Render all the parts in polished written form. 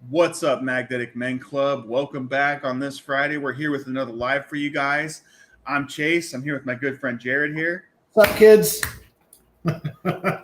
What's up, Magnetic Men Club? Welcome back on this Friday. We're here with another live for you guys. I'm Chase. I'm here with my good friend Jared here. What's up, kids?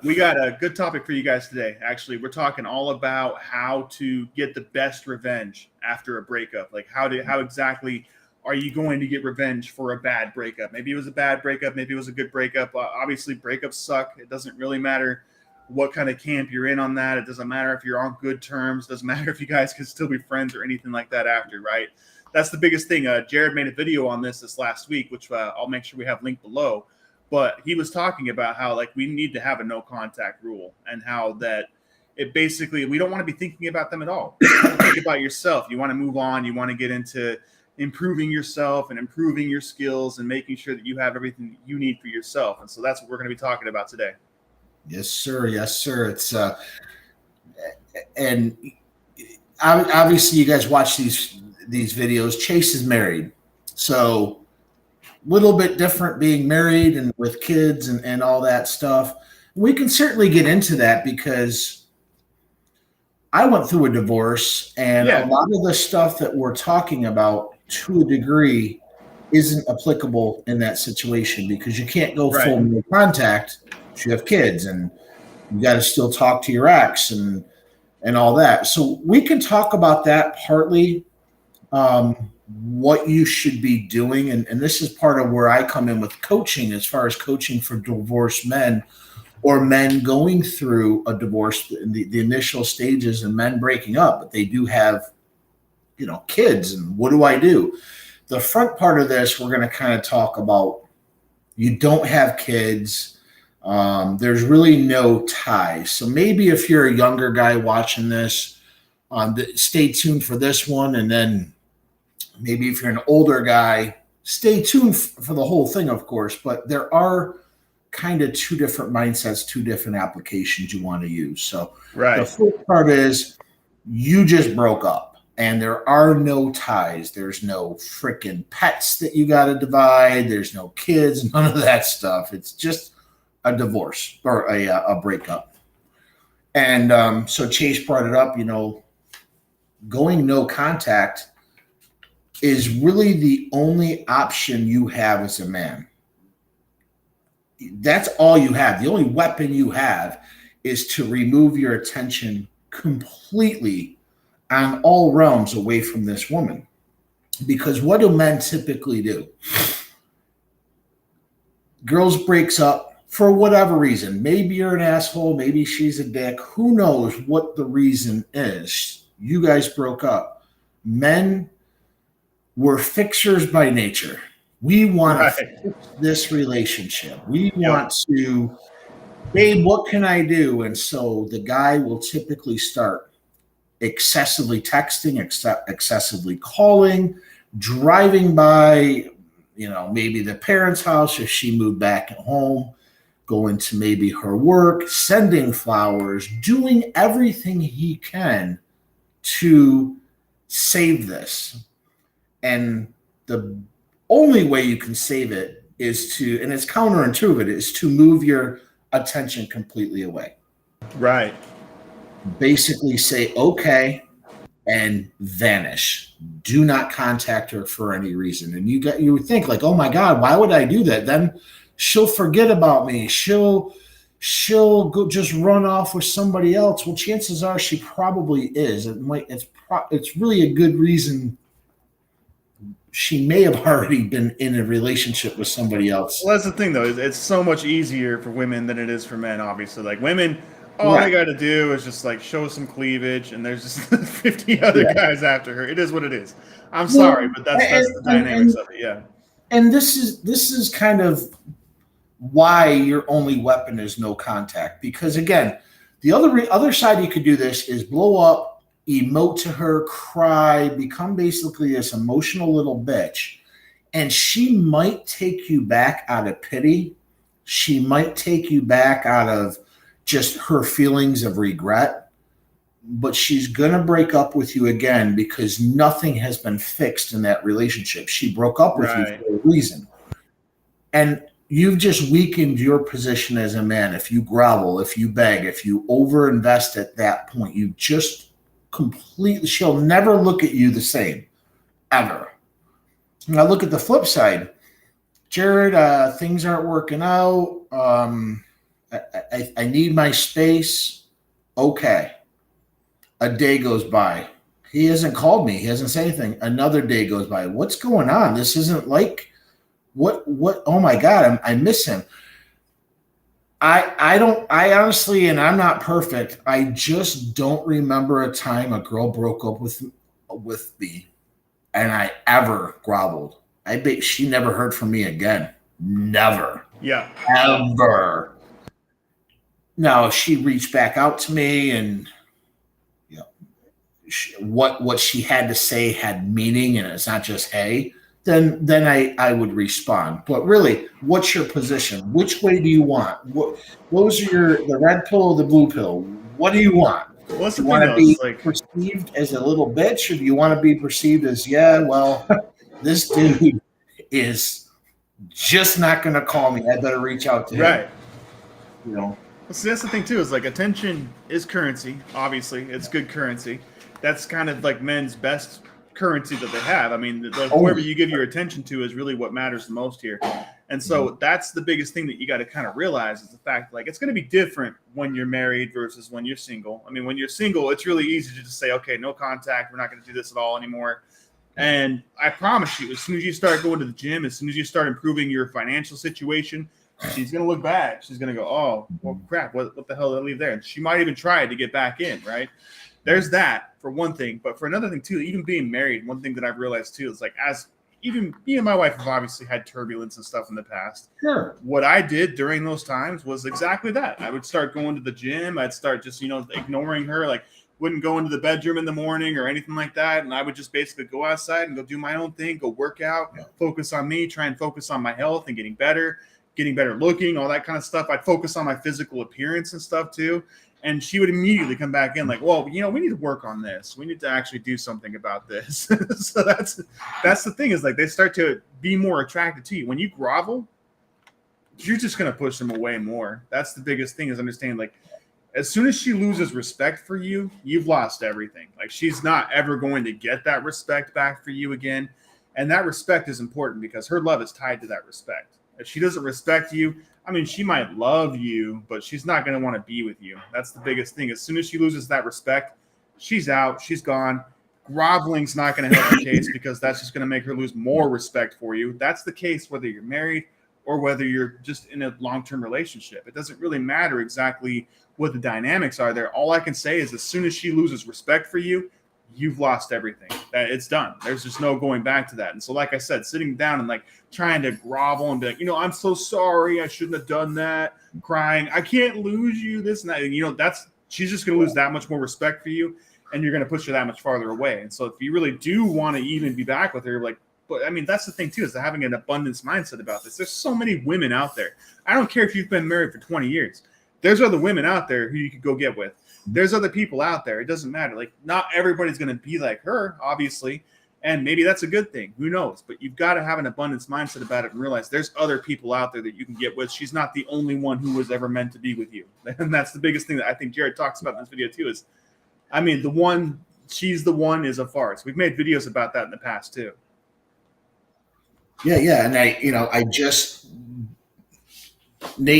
We got a good topic for you guys today. Actually, we're talking all about how to get the best revenge after a breakup. Like how exactly are you going to get revenge for a bad breakup? Maybe it was a bad breakup, maybe it was a good breakup. Obviously, breakups suck. It doesn't really matter what kind of camp you're in on that. It doesn't matter if you're on good terms. It doesn't matter if you guys can still be friends or anything like that after, right? That's the biggest thing. Jared made a video on this last week, which I'll make sure we have linked below. But he was talking about how like we need to have a no contact rule and how that it basically we don't want to be thinking about them at all. You want to think about yourself. You want to move on. You want to get into improving yourself and improving your skills and making sure that you have everything you need for yourself. And so that's what we're going to be talking about today. Yes, sir. Yes, sir. It's and obviously you guys watch these videos. Chase is married, so little bit different being married and with kids and all that stuff. We can certainly get into that because I went through a divorce, and a lot of the stuff that we're talking about to a degree isn't applicable in that situation because you can't go full no contact if you have kids and you got to still talk to your ex and all that. So we can talk about that partly. What you should be doing. And this is part of where I come in with coaching as far as coaching for divorced men or men going through a divorce in the initial stages and men breaking up, but they do have, kids. And what do I do? The front part of this, we're going to kind of talk about you don't have kids. There's really no ties. So maybe if you're a younger guy watching this, stay tuned for this one. And then maybe if you're an older guy, stay tuned for the whole thing, of course, but there are kind of two different mindsets, two different applications you want to use. So the first part is you just broke up and there are no ties. There's no freaking pets that you got to divide. There's no kids, none of that stuff. It's just a divorce or a breakup. And so Chase brought it up, going no contact is really the only option you have as a man. That's all you have. The only weapon you have is to remove your attention completely on all realms away from this woman. Because what do men typically do? Girls breaks up for whatever reason. Maybe you're an asshole. Maybe she's a dick. Who knows what the reason is? You guys broke up. Men, we're fixers by nature. We want to fix this relationship. We want to, babe, what can I do? And so the guy will typically start excessively texting, excessively calling, driving by, maybe the parents' house if she moved back at home, going to maybe her work, sending flowers, doing everything he can to save this. And the only way you can save it is to, and it's counterintuitive, is to move your attention completely away. Right. Basically say, okay, and vanish. Do not contact her for any reason. And you would think like, oh my God, why would I do that? Then she'll forget about me. She'll go just run off with somebody else. Well, chances are she probably is. It's really a good reason. She may have already been in a relationship with somebody else. Well, that's the thing, though. It's so much easier for women than it is for men, obviously. Like, women, all they got to do is just, like, show some cleavage, and there's just 50 other guys after her. It is what it is. I'm sorry, but that's the dynamics of it, yeah. And this is kind of why your only weapon is no contact. Because, again, the other side you could do this is blow up, emote to her, cry, become basically this emotional little bitch. And she might take you back out of pity. She might take you back out of just her feelings of regret. But she's going to break up with you again because nothing has been fixed in that relationship. She broke up with you for a reason. And you've just weakened your position as a man. If you grovel, if you beg, if you overinvest at that point, you just completely, she'll never look at you the same, ever. And I look at the flip side. Jared, things aren't working out. I need my space. Okay. A day goes by. He hasn't called me. He hasn't said anything. Another day goes by. What's going on? This isn't like what, oh my God, I miss him. I honestly, and I'm not perfect, I just don't remember a time a girl broke up with me and I ever groveled. I bet she never heard from me again. Never. Yeah. Ever. Now, she reached back out to me, and what she had to say had meaning, and it's not just hey, then I would respond. But really, what's your position? Which way do you want? Those are the red pill or the blue pill? What do you want? What's Do the you thing want to though? be It's like, perceived as a little bitch, or do you want to be perceived as, yeah, well, this dude is just not going to call me. I better reach out to him. right. You know. Well, see, that's the thing too. Is like attention is currency. Obviously, it's good currency. That's kind of like men's best currency that they have. I mean, whoever you give your attention to is really what matters the most here. And so that's the biggest thing that you got to kind of realize is the fact, like, it's going to be different when you're married versus when you're single. I mean, when you're single, it's really easy to just say, okay, no contact. We're not going to do this at all anymore. And I promise you, as soon as you start going to the gym, as soon as you start improving your financial situation, she's going to look back. She's going to go, oh, well, crap, what the hell did I leave there? And she might even try to get back in, right? There's that for one thing. But for another thing, too, even being married, one thing that I've realized, too, is like as even me and my wife have obviously had turbulence and stuff in the past. Sure. What I did during those times was exactly that. I would start going to the gym. I'd start just, ignoring her, like wouldn't go into the bedroom in the morning or anything like that. And I would just basically go outside and go do my own thing, go work out, focus on me, try and focus on my health and getting better looking, all that kind of stuff. I'd focus on my physical appearance and stuff too. And she would immediately come back in like, well, we need to work on this. We need to actually do something about this. So that's the thing is like they start to be more attracted to you. When you grovel, you're just going to push them away more. That's the biggest thing is understanding like as soon as she loses respect for you, you've lost everything. Like she's not ever going to get that respect back for you again. And that respect is important because her love is tied to that respect. If she doesn't respect you, I mean, she might love you, but she's not going to want to be with you. That's the biggest thing. As soon as she loses that respect, she's out. She's gone. Groveling's not going to help the case because that's just going to make her lose more respect for you. That's the case whether you're married or whether you're just in a long-term relationship. It doesn't really matter exactly what the dynamics are there. All I can say is as soon as she loses respect for you, you've lost everything. It's done. There's just no going back to that. And so, like I said, sitting down and like trying to grovel and be like, I'm so sorry. I shouldn't have done that. Crying. I can't lose you. This and that. And, she's just going to lose that much more respect for you. And you're going to push her that much farther away. And so if you really do want to even be back with her, but I mean, that's the thing too, is having an abundance mindset about this. There's so many women out there. I don't care if you've been married for 20 years. There's other women out there who you could go get with. There's other people out there. It doesn't matter. Like not everybody's going to be like her, obviously. And maybe that's a good thing. Who knows? But you've got to have an abundance mindset about it and realize there's other people out there that you can get with. She's not the only one who was ever meant to be with you. And that's the biggest thing that I think Jared talks about in this video too is, I mean, she's the one is a farce. We've made videos about that in the past too. Yeah. And Nate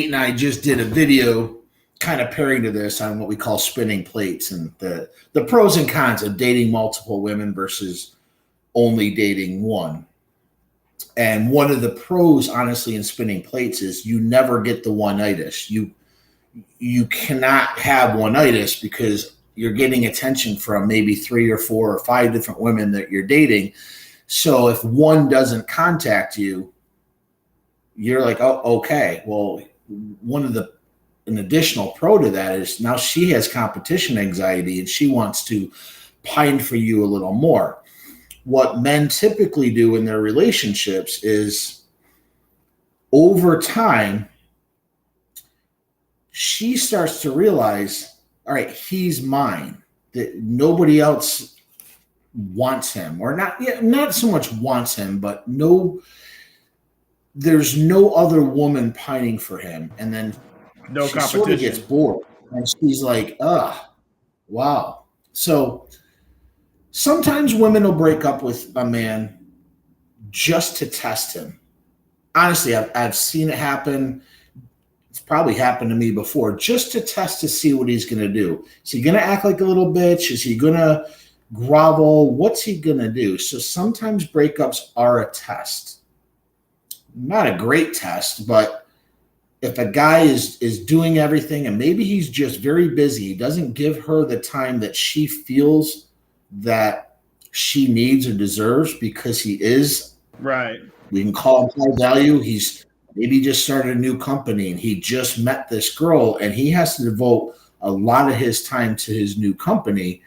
and I just did a video kind of pairing to this on what we call spinning plates and the pros and cons of dating multiple women versus only dating one. And one of the pros, honestly, in spinning plates is you never get the one-itis. You cannot have one-itis because you're getting attention from maybe 3 or 4 or 5 different women that you're dating. So if one doesn't contact you, you're like, oh, okay. Well, an additional pro to that is now she has competition anxiety and she wants to pine for you a little more. What men typically do in their relationships is over time, she starts to realize, all right, he's mine, that nobody else wants him or not so much wants him, but there's no other woman pining for him. And then no she competition. sort of gets bored and she's like, wow. So Sometimes women will break up with a man just to test him. Honestly, I've seen it happen. It's probably happened to me before, just to test to see what he's going to do. Is he going to act like a little bitch? Is he going to grovel? What's he going to do? So sometimes breakups are a test. Not a great test, but if a guy is doing everything and maybe he's just very busy, he doesn't give her the time that she feels that she needs or deserves because he is, Right. we can call him high value. He's maybe just started a new company and he just met this girl and he has to devote a lot of his time to his new company.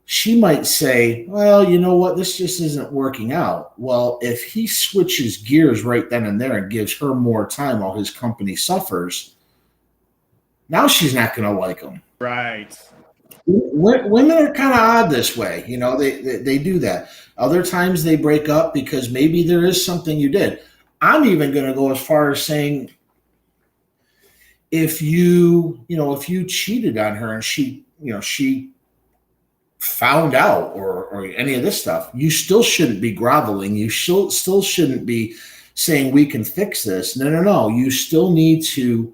She might say, well, you know what? This just isn't working out. Well, if he switches gears right then and there and gives her more time while his company suffers, now she's not going to like him. Right. Women are kind of odd this way. You know, they do that. Other times they break up because maybe there is something you did. I'm even going to go as far as saying if you cheated on her and she found out or any of this stuff, you still shouldn't be groveling. You still shouldn't be saying we can fix this. No. You still need to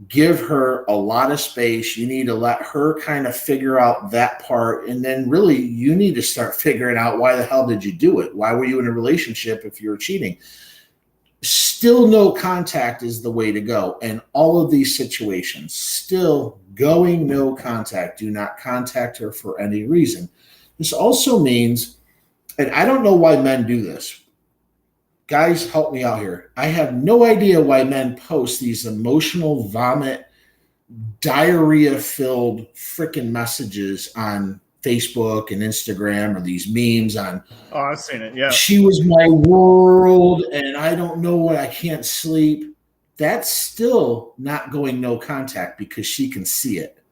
give her a lot of space. You need to let her kind of figure out that part. And then really you need to start figuring out why the hell did you do it? Why were you in a relationship if you were cheating? Still no contact is the way to go. And all of these situations, still going no contact. Do not contact her for any reason. This also means, and I don't know why men do this. Guys, help me out here. I have no idea why men post these emotional vomit, diarrhea-filled freaking messages on Facebook and Instagram, or these memes on, oh, I've seen it. Yeah. She was my world and I don't know what, I can't sleep. That's still not going no contact because she can see it.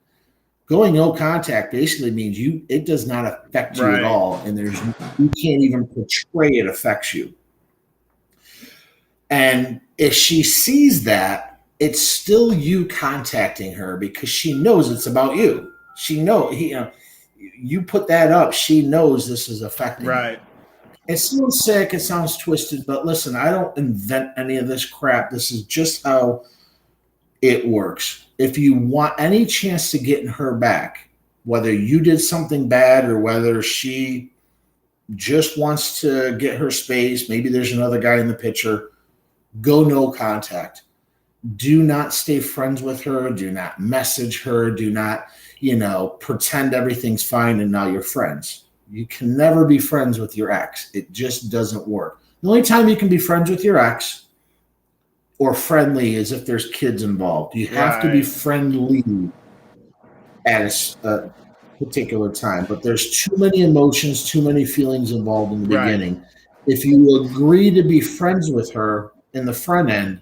Going no contact basically means it does not affect you at all. And you can't even portray it affects you. And if she sees that, it's still you contacting her because she knows it's about you. She knows, you put that up, she knows this is affecting you. It sounds sick, it sounds twisted, but listen, I don't invent any of this crap. This is just how it works. If you want any chance to get her back, whether you did something bad or whether she just wants to get her space, maybe there's another guy in the picture, go no contact. Do not stay friends with her. Do not message her. Do not, pretend everything's fine and now you're friends. You can never be friends with your ex. It just doesn't work. The only time you can be friends with your ex or friendly is if there's kids involved. You have to be friendly at a particular time, but there's too many emotions, too many feelings involved in the beginning. If you agree to be friends with her in the front end,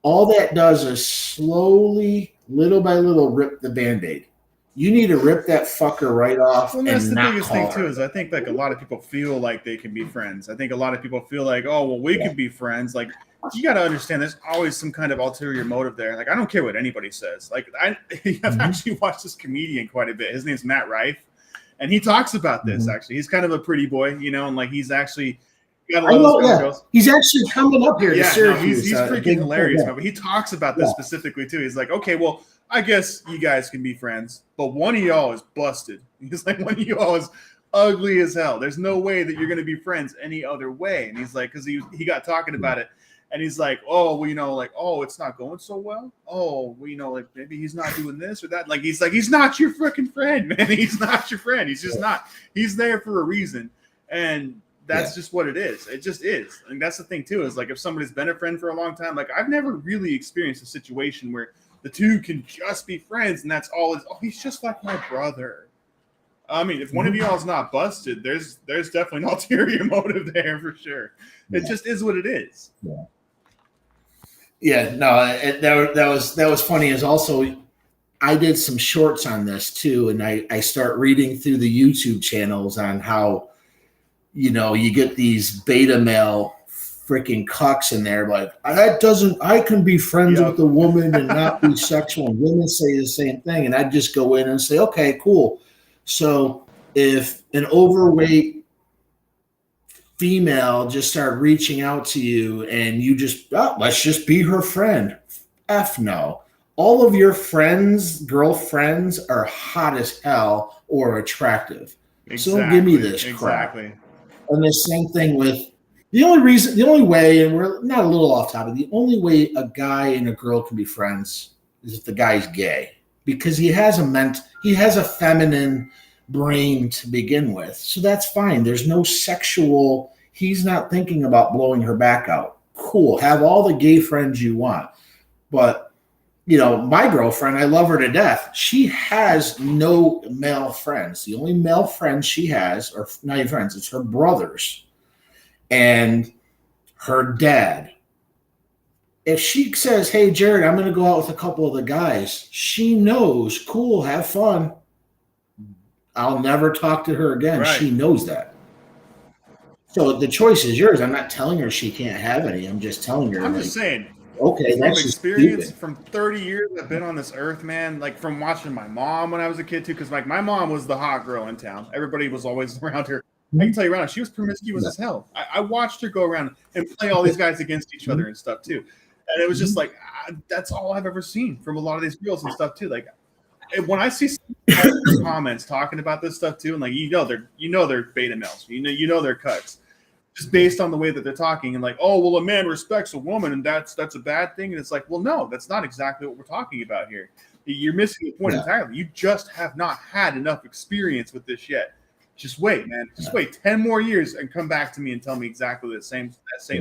all that does is slowly, little by little, rip the Band-Aid. You need to rip that fucker right off. Well, that's the biggest thing too, is I think like a lot of people feel like they can be friends. I think a lot of people feel like, oh, well, we can be friends. Like, you got to understand there's always some kind of ulterior motive there. Like, I don't care what anybody says. Like, I've actually watched this comedian quite a bit. His name's Matt Rife. And he talks about this, actually. He's kind of a pretty boy, and like he's actually got a lot of girls. He's actually coming up here to Syracuse. He's freaking hilarious. But he talks about this specifically too. He's like, okay, well, I guess you guys can be friends, but one of y'all is busted. He's like, one of y'all is ugly as hell. There's no way that you're going to be friends any other way. And he's like, because he got talking about it, and he's like, oh, well, like, oh, it's not going so well. Oh, well, like maybe he's not doing this or that. Like, he's not your freaking friend, man. He's not your friend. He's just not. He's there for a reason, and that's just what it is. It just is. And that's the thing too, is like if somebody's been a friend for a long time, like I've never really experienced a situation where the two can just be friends, and that's all. He's just like my brother. I mean, if one of y'all is not busted, there's definitely an ulterior motive there for sure. It just is what it is. That was funny. Is also, I did some shorts on this too, and I start reading through the YouTube channels on how, you get these beta male freaking cucks in there, like I can be friends with a woman and not be sexual, and women say the same thing, and I'd just go in and say, okay, cool. So if an overweight female just started reaching out to you and you just, oh, let's just be her friend. F no. All of your friends, girlfriends are hot as hell or attractive. Exactly. So don't give me this crap. Exactly. And the same thing with the only way, and we're not a little off topic, the only way a guy and a girl can be friends is if the guy's gay, because he has a feminine brain to begin with. So that's fine. There's no sexual, he's not thinking about blowing her back out. Cool. Have all the gay friends you want. But my girlfriend, I love her to death. She has no male friends. The only male friends she has, or not even friends, it's her brothers and her dad. If she says, hey, Jared, I'm going to go out with a couple of the guys, she knows, cool, have fun. I'll never talk to her again. Right. She knows that. So the choice is yours. I'm not telling her she can't have any. I'm just telling her. I'm just saying. Okay, from that's experience, from 30 years I've been on this earth, man, like from watching my mom when I was a kid too, because like my mom was the hot girl in town. Everybody was always around her. I can tell you right now, she was promiscuous as hell. I watched her go around and play all these guys against each other and stuff too. And it was just like, that's all I've ever seen from a lot of these girls and stuff too. Like when I see comments talking about this stuff too, and like they're beta males, they're cucks, just based on the way that they're talking, and like, oh well, a man respects a woman, and that's a bad thing. And it's like, well, no, that's not exactly what we're talking about here. You're missing the point entirely. You just have not had enough experience with this yet. Just wait, man. Just wait 10 more years and come back to me and tell me exactly that same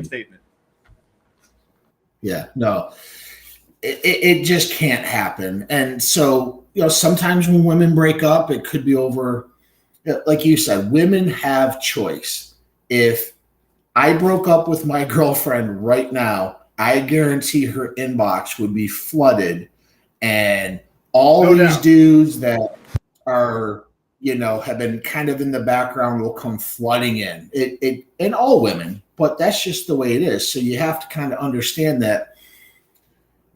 statement. Yeah, no, it just can't happen. And so, sometimes when women break up, it could be over, like you said, women have choice. If I broke up with my girlfriend right now, I guarantee her inbox would be flooded, and all these dudes that are, have been kind of in the background will come flooding in. It and all women, but that's just the way it is. So you have to kind of understand that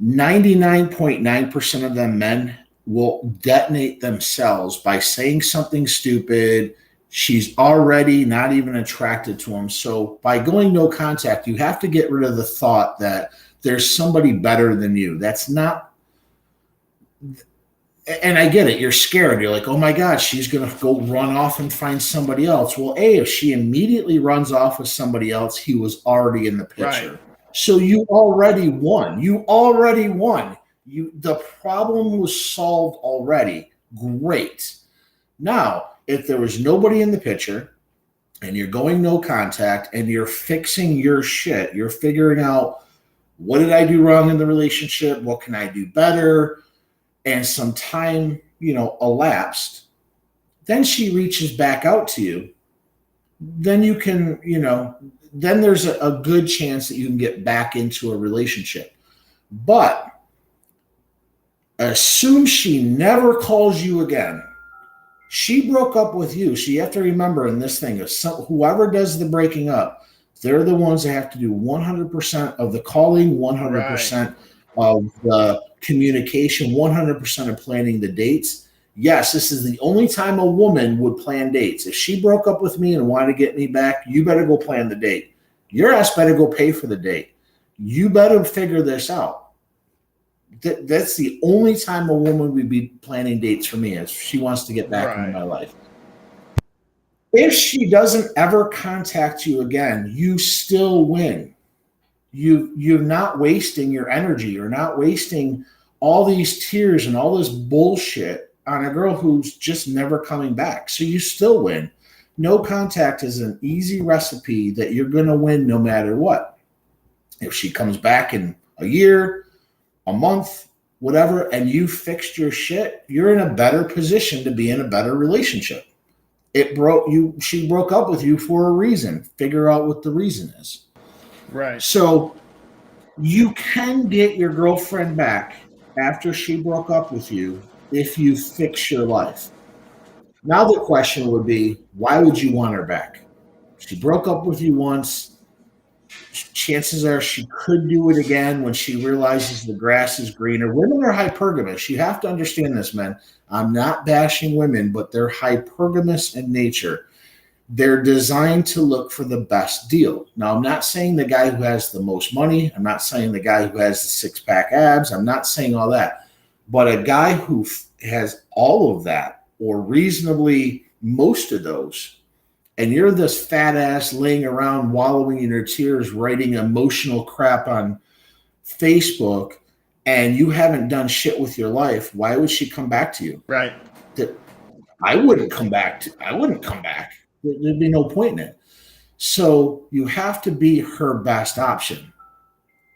99.9% of them men will detonate themselves by saying something stupid. She's already not even attracted to him. So by going no contact, you have to get rid of the thought that there's somebody better than you. That's not. And I get it. You're scared. You're like, oh my God, she's going to go run off and find somebody else. Well, if she immediately runs off with somebody else, he was already in the picture. Right. So you already won. The problem was solved already. Great. Now, if there was nobody in the picture and you're going no contact and you're fixing your shit, you're figuring out, what did I do wrong in the relationship? What can I do better? And some time, elapsed, then she reaches back out to you. Then you can, then there's a good chance that you can get back into a relationship. But assume she never calls you again. She broke up with you. So you have to remember in this thing, whoever does the breaking up, they're the ones that have to do 100% of the calling, 100% of the communication, 100% of planning the dates. Yes, this is the only time a woman would plan dates. If she broke up with me and wanted to get me back, you better go plan the date. Your ass better go pay for the date. You better figure this out. That's the only time a woman would be planning dates for me, if she wants to get back into my life. If she doesn't ever contact you again, you still win. You're not wasting your energy. You're not wasting all these tears and all this bullshit on a girl who's just never coming back. So you still win. No contact is an easy recipe that you're going to win no matter what. If she comes back in a year, a month, whatever, and you fixed your shit, you're in a better position to be in a better relationship. She broke up with you for a reason. Figure out what the reason is. Right. So you can get your girlfriend back after she broke up with you if you fix your life. Now the question would be, why would you want her back? She broke up with you once. chances are she could do it again when she realizes the grass is greener. Women are hypergamous. You have to understand this, men. I'm not bashing women, but they're hypergamous in nature. They're designed to look for the best deal. Now, I'm not saying the guy who has the most money. I'm not saying the guy who has the six-pack abs. I'm not saying all that. But a guy who has all of that, or reasonably most of those, and you're this fat ass laying around wallowing in your tears, writing emotional crap on Facebook, and you haven't done shit with your life, why would she come back to you? Right. I wouldn't come back. I wouldn't come back. There'd be no point in it. So you have to be her best option.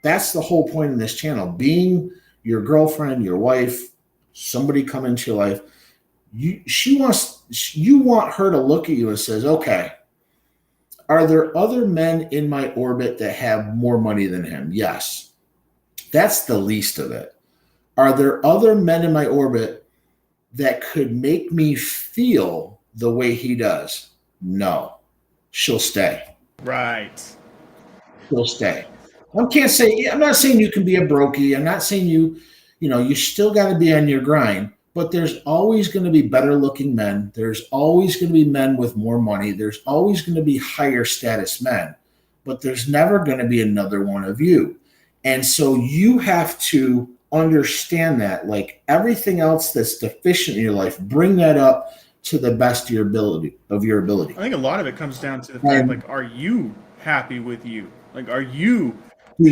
That's the whole point of this channel. Being your girlfriend, your wife, somebody come into your life. You want her to look at you and says, okay, are there other men in my orbit that have more money than him? Yes. That's the least of it. Are there other men in my orbit that could make me feel the way he does? No. She'll stay. Right. She'll stay. I'm not saying you can be a brokey. I'm not saying you still got to be on your grind, but there's always going to be better looking men. There's always going to be men with more money. There's always going to be higher status men, but there's never going to be another one of you. And so you have to understand that, like everything else that's deficient in your life, bring that up to the best of your ability. I think a lot of it comes down to the fact, like, are you happy with you? Like, are you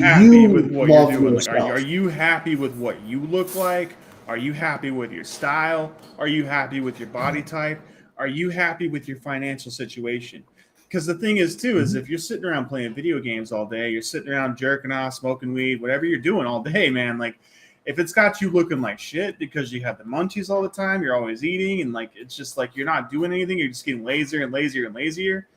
happy with what you're doing? Like, are you happy with what you look like? Are you happy with your style? Are you happy with your body type? Are you happy with your financial situation? Because the thing is, too, is if you're sitting around playing video games all day, you're sitting around jerking off, smoking weed, whatever you're doing all day, man, like, if it's got you looking like shit because you have the munchies all the time, you're always eating, and like it's just like you're not doing anything, you're just getting lazier and lazier and lazier.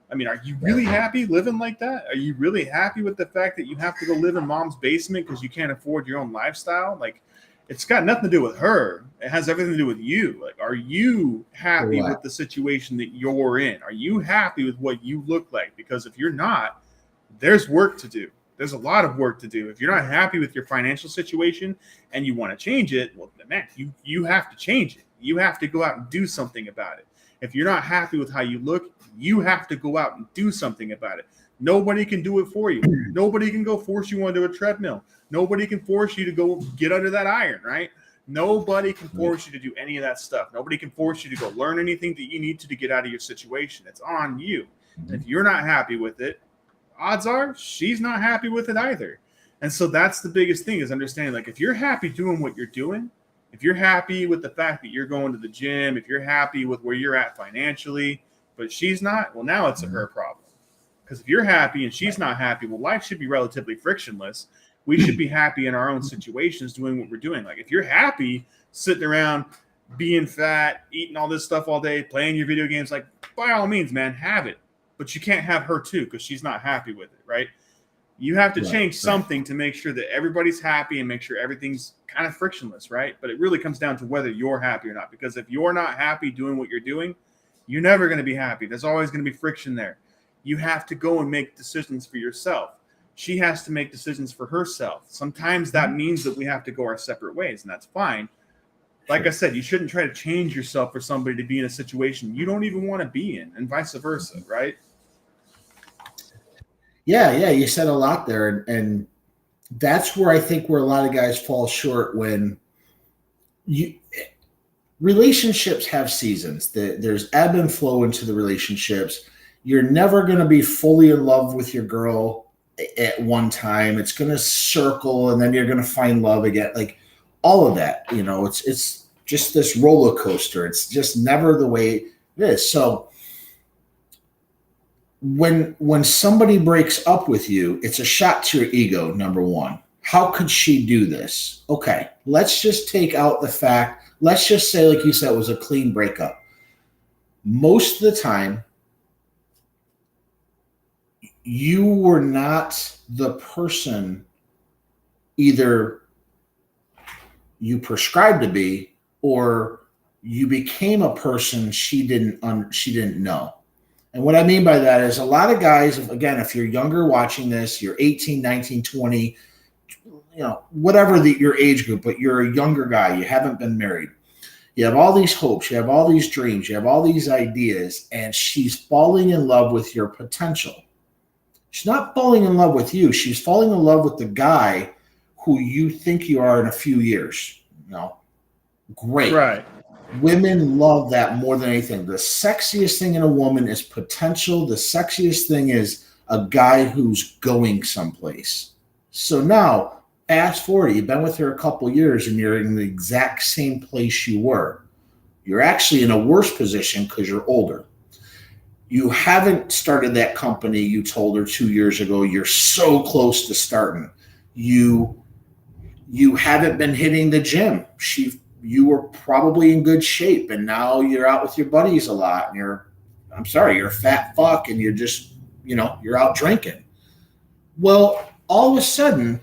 I mean, are you really happy living like that? Are you really happy with the fact that you have to go live in mom's basement because you can't afford your own lifestyle? Like, it's got nothing to do with her. It has everything to do with you. Like, are you happy with the situation that you're in? Are you happy with what you look like? Because if you're not, there's work to do. There's a lot of work to do. If you're not happy with your financial situation and you want to change it, well, man, you have to change it. You have to go out and do something about it. If you're not happy with how you look, you have to go out and do something about it. Nobody can do it for you. Nobody can go force you onto a treadmill. Nobody can force you to go get under that iron, right? Nobody can force you to do any of that stuff. Nobody can force you to go learn anything that you need to get out of your situation. It's on you. And if you're not happy with it, odds are she's not happy with it either. And so that's the biggest thing, is understanding, like, if you're happy doing what you're doing, if you're happy with the fact that you're going to the gym, if you're happy with where you're at financially, but she's not, well, now it's a her problem. Because if you're happy and she's not happy, well, life should be relatively frictionless. We should be happy in our own situations doing what we're doing. Like, if you're happy sitting around being fat, eating all this stuff all day, playing your video games, like, by all means, man, have it. But you can't have her too, because she's not happy with it, right? You have to change something to make sure that everybody's happy and make sure everything's kind of frictionless, right? But it really comes down to whether you're happy or not. Because if you're not happy doing what you're doing, you're never going to be happy. There's always going to be friction there. You have to go and make decisions for yourself. She has to make decisions for herself. Sometimes that means that we have to go our separate ways, and that's fine. Like I said, you shouldn't try to change yourself for somebody to be in a situation you don't even want to be in, and vice versa, right? Yeah, you said a lot there, and that's where I think where a lot of guys fall short. When relationships have seasons, there's ebb and flow into the relationships. You're never going to be fully in love with your girl at one time. It's going to circle, and then you're going to find love again. Like, all of that, it's just this roller coaster. It's just never the way it is. So when somebody breaks up with you, it's a shot to your ego, number one. How could she do this? Okay, let's just take out the fact. Let's just say, like you said, it was a clean breakup. Most of the time, you were not the person either you prescribed to be, or you became a person she didn't know. And what I mean by that is a lot of guys, again, if you're younger watching this, you're 18, 19, 20, whatever your age group, but you're a younger guy, you haven't been married. You have all these hopes, you have all these dreams, you have all these ideas, and she's falling in love with your potential. She's not falling in love with you. She's falling in love with the guy who you think you are in a few years. Great. Right. Women love that more than anything. The sexiest thing in a woman is potential. The sexiest thing is a guy who's going someplace. So now, fast forward, you've been with her a couple years and you're in the exact same place you were. You're actually in a worse position because you're older. You haven't started that company you told her 2 years ago. You're so close to starting. You haven't been hitting the gym. You were probably in good shape, and now you're out with your buddies a lot, and you're a fat fuck, and you're just, you're out drinking. Well, all of a sudden,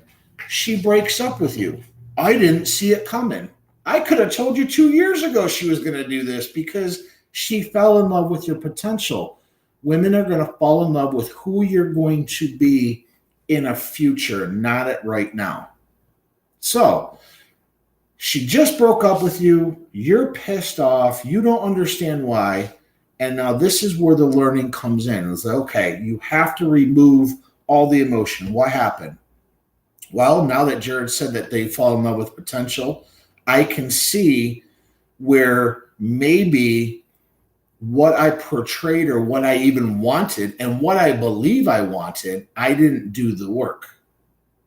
she breaks up with you. I didn't see it coming. I could have told you 2 years ago she was going to do this because she fell in love with your potential. Women are going to fall in love with who you're going to be in a future, not at right now. So she just broke up with you. You're pissed off. You don't understand why. And now this is where the learning comes in. It's like, okay, you have to remove all the emotion. What happened? Well, now that Jared said that they fall in love with potential, I can see where maybe what I portrayed or what I even wanted and what I believe I wanted, I didn't do the work.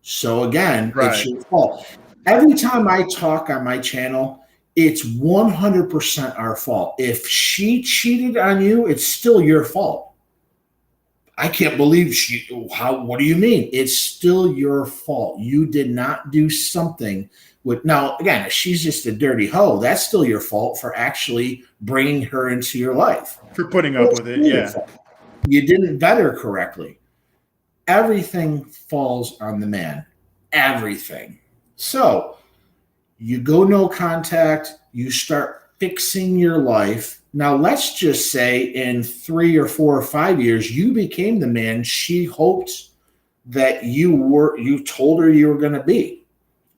So again, It's your fault. Every time I talk on my channel, it's 100% our fault. If she cheated on you, it's still your fault. I can't believe what do you mean? It's still your fault. You did not do something now, again, if she's just a dirty hoe, that's still your fault for actually bringing her into your life. For putting up with it, yeah. You didn't vet her correctly. Everything falls on the man. Everything. So you go no contact, you start fixing your life. Now, let's just say in 3 or 4 or 5 years, you became the man she hoped that you told her you were going to be.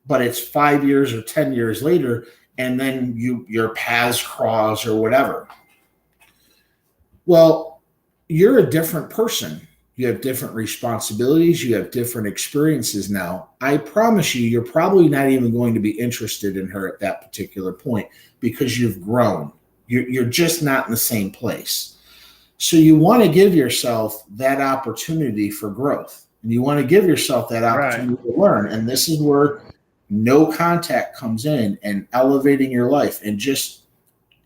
But it's 5 years or 10 years later, and then your paths cross or whatever. Well, you're a different person. You have different responsibilities. You have different experiences now. I promise you're probably not even going to be interested in her at that particular point because you've grown. You're just not in the same place. So you want to give yourself that opportunity for growth. And you want to give yourself that opportunity to learn. And this is where no contact comes in and elevating your life. And just,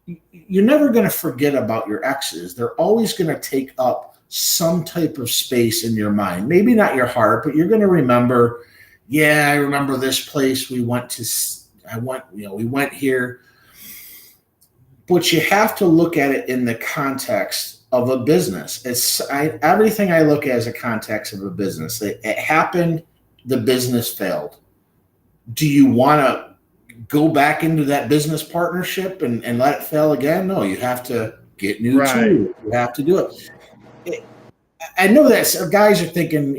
you're never going to forget about your exes. They're always going to take up some type of space in your mind. Maybe not your heart, but you're going to remember, yeah, I remember this place we went here. But you have to look at it in the context of a business. Everything I look at as a context of a business. It happened, the business failed. Do you want to go back into that business partnership and let it fail again? No, you have to get new tools. You have to do it. I know that guys are thinking,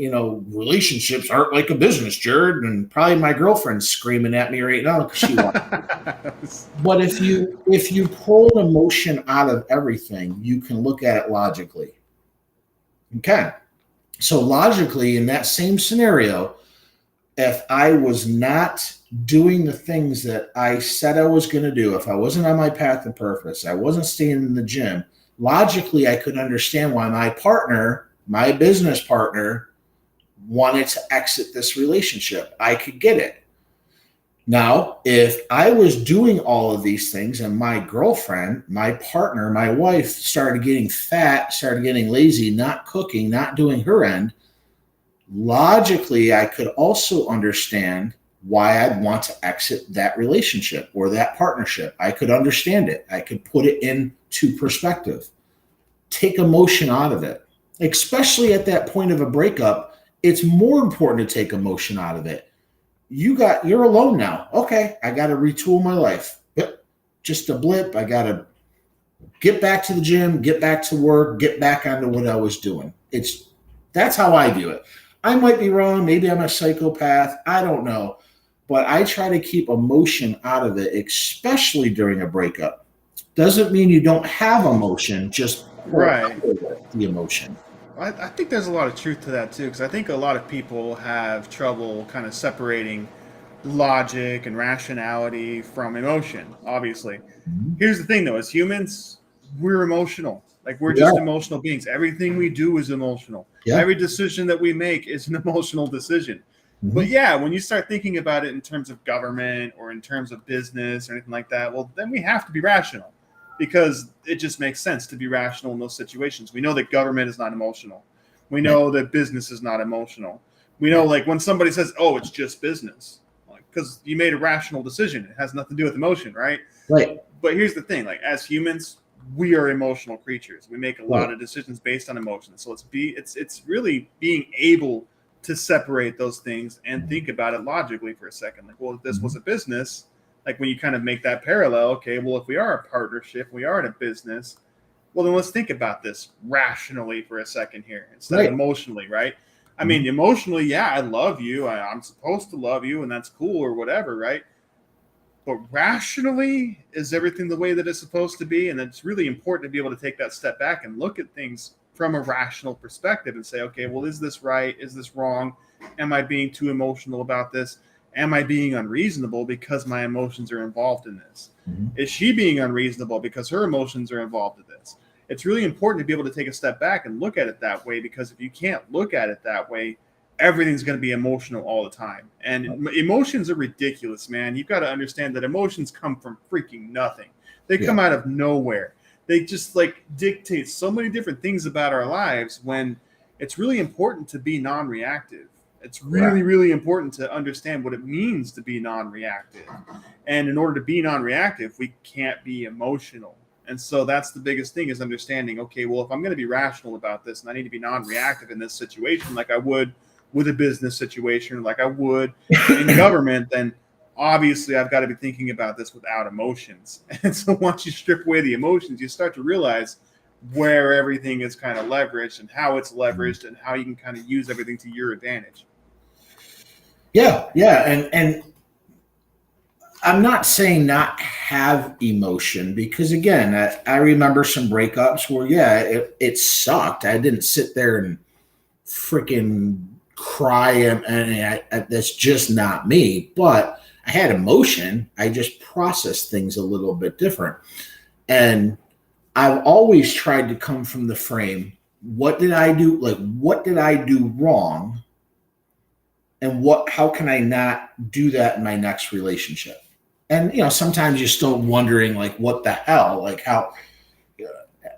relationships aren't like a business, Jared, and probably my girlfriend's screaming at me right now because she wants. But if you pull emotion out of everything, you can look at it logically. Okay. So logically, in that same scenario, if I was not doing the things that I said I was going to do, if I wasn't on my path to purpose, I wasn't staying in the gym, logically, I could understand why my business partner, wanted to exit this relationship. I could get it. Now, if I was doing all of these things and my girlfriend, my partner, my wife started getting fat, started getting lazy, not cooking, not doing her end, logically, I could also understand why I'd want to exit that relationship or that partnership. I could understand it. I could put it into perspective. Take emotion out of it. Especially at that point of a breakup, it's more important to take emotion out of it. You're alone now. Okay, I got to retool my life. Yep, just a blip. I got to get back to the gym, get back to work, get back onto what I was doing. That's how I view it. I might be wrong. Maybe I'm a psychopath. I don't know. But I try to keep emotion out of it, especially during a breakup. Doesn't mean you don't have emotion, just Right. the emotion. I think there's a lot of truth to that too, because I think a lot of people have trouble kind of separating logic and rationality from emotion, obviously. Mhm. Here's the thing though, as humans, we're emotional. Like we're Yeah. just emotional beings. Everything we do is emotional. Yeah. Every decision that we make is an emotional decision. But Mhm. yeah, when you start thinking about it in terms of government or in terms of business or anything like that, well, then we have to be rational because it just makes sense to be rational in those situations. We know that government is not emotional. We Right. know that business is not emotional. We know, like, when somebody says, oh, it's just business, because you made a rational decision. It has nothing to do with emotion, right? Right. But here's the thing, like, as humans, we are emotional creatures. We make a lot Right. of decisions based on emotions. So it's really being able to separate those things and think about it logically for a second. Like, well, if this was Mhm. a business, like when you kind of make that parallel, okay, well, if we are a partnership, we are in a business, well, then let's think about this rationally for a second here instead of Right. emotionally, right? I mean, Mhm. emotionally, yeah, I love you. I'm supposed to love you, and that's cool or whatever, right? But rationally, is everything the way that it's supposed to be? And it's really important to be able to take that step back and look at things from a rational perspective and say, okay, well, is this right? Is this wrong? Am I being too emotional about this? Am I being unreasonable because my emotions are involved in this? Mhm. Is she being unreasonable because her emotions are involved in this? It's really important to be able to take a step back and look at it that way, because if you can't look at it that way, everything's going to be emotional all the time. And emotions are ridiculous, man. You've got to understand that emotions come from freaking nothing. They Yeah. come out of nowhere. They just like dictate so many different things about our lives, when it's really important to be non-reactive. It's really, Correct. really important to understand what it means to be non-reactive. And in order to be non-reactive, we can't be emotional. And so that's the biggest thing, is understanding, okay, well, if I'm going to be rational about this and I need to be non-reactive in this situation, like I would with a business situation, like I would in government, then obviously I've got to be thinking about this without emotions. And so once you strip away the emotions, you start to realize where everything is kind of leveraged and how it's leveraged and how you can kind of use everything to your advantage. Yeah. Yeah. And I'm not saying not have emotion, because again, I remember some breakups where, yeah, it sucked. I didn't sit there and freaking cry, that's just not me. But I had emotion. I just processed things a little bit different. And I've always tried to come from the frame, what did I do? Like, what did I do wrong? And how can I not do that in my next relationship? And sometimes you're still wondering, like, what the hell, like, how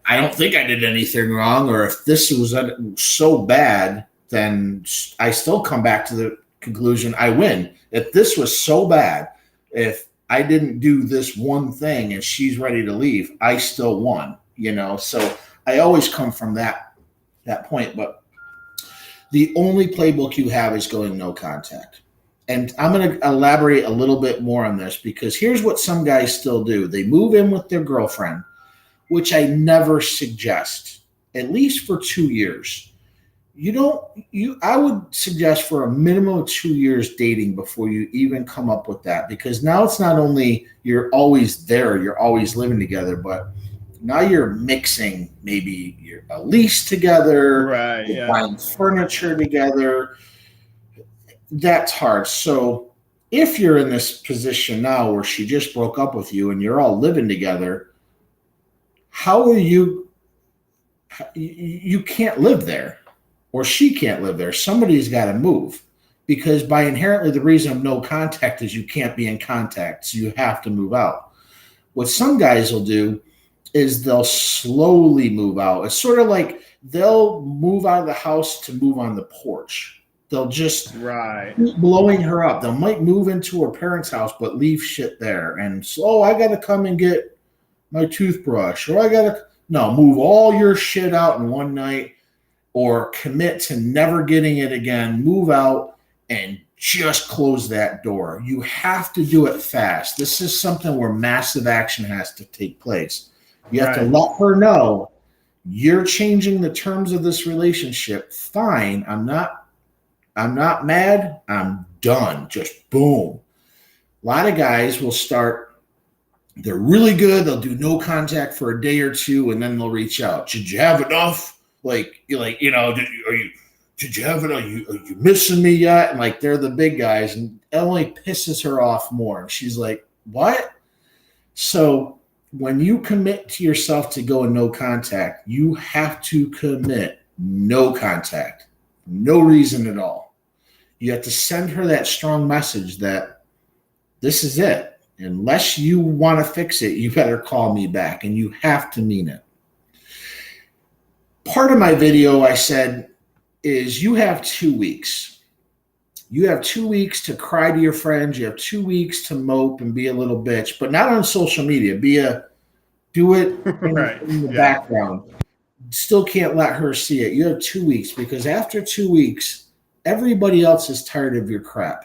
I don't think I did anything wrong, or if this was so bad, then I still come back to the conclusion I win. If this was so bad, if I didn't do this one thing and she's ready to leave, I still won. So I always come from that point. But the only playbook you have is going no contact. And I'm going to elaborate a little bit more on this, because here's what some guys still do. They move in with their girlfriend, which I never suggest, at least for 2 years. I would suggest for a minimum of 2 years dating before you even come up with that, because now it's not only you're always there, you're always living together, but now you're mixing, maybe you're a lease together, Right. you're Yeah. buying furniture together. That's hard. So if you're in this position now where she just broke up with you and you're all living together, how are you can't live there, or she can't live there. Somebody's got to move, because by inherently the reason of no contact is you can't be in contact. So you have to move out. What some guys will do is they'll slowly move out. It's sort of like they'll move out of the house to move on the porch. They'll just Right. keep blowing her up. They might move into her parents' house, but leave shit there. And so, I got to come and get my toothbrush, or I got to, no, move all your shit out in one night, or commit to never getting it again, move out and just close that door. You have to do it fast. This is something where massive action has to take place. You have to let her know you're changing the terms of this relationship. Fine. I'm not mad. I'm done. Just boom. A lot of guys will start, they're really good. They'll do no contact for a day or two, and then they'll reach out. Did you have enough? Did you have it? Are you missing me yet? And like, they're the big guys, and it only pisses her off more. And she's like, what? So when you commit to yourself to go in no contact, you have to commit no contact, no reason at all. You have to send her that strong message that this is it. Unless you want to fix it, you better call me back, and you have to mean it. Part of my video I said is you have 2 weeks. You have 2 weeks to cry to your friends. You have 2 weeks to mope and be a little bitch, but not on social media. Do it in the background. Still can't let her see it. You have 2 weeks, because after 2 weeks, everybody else is tired of your crap.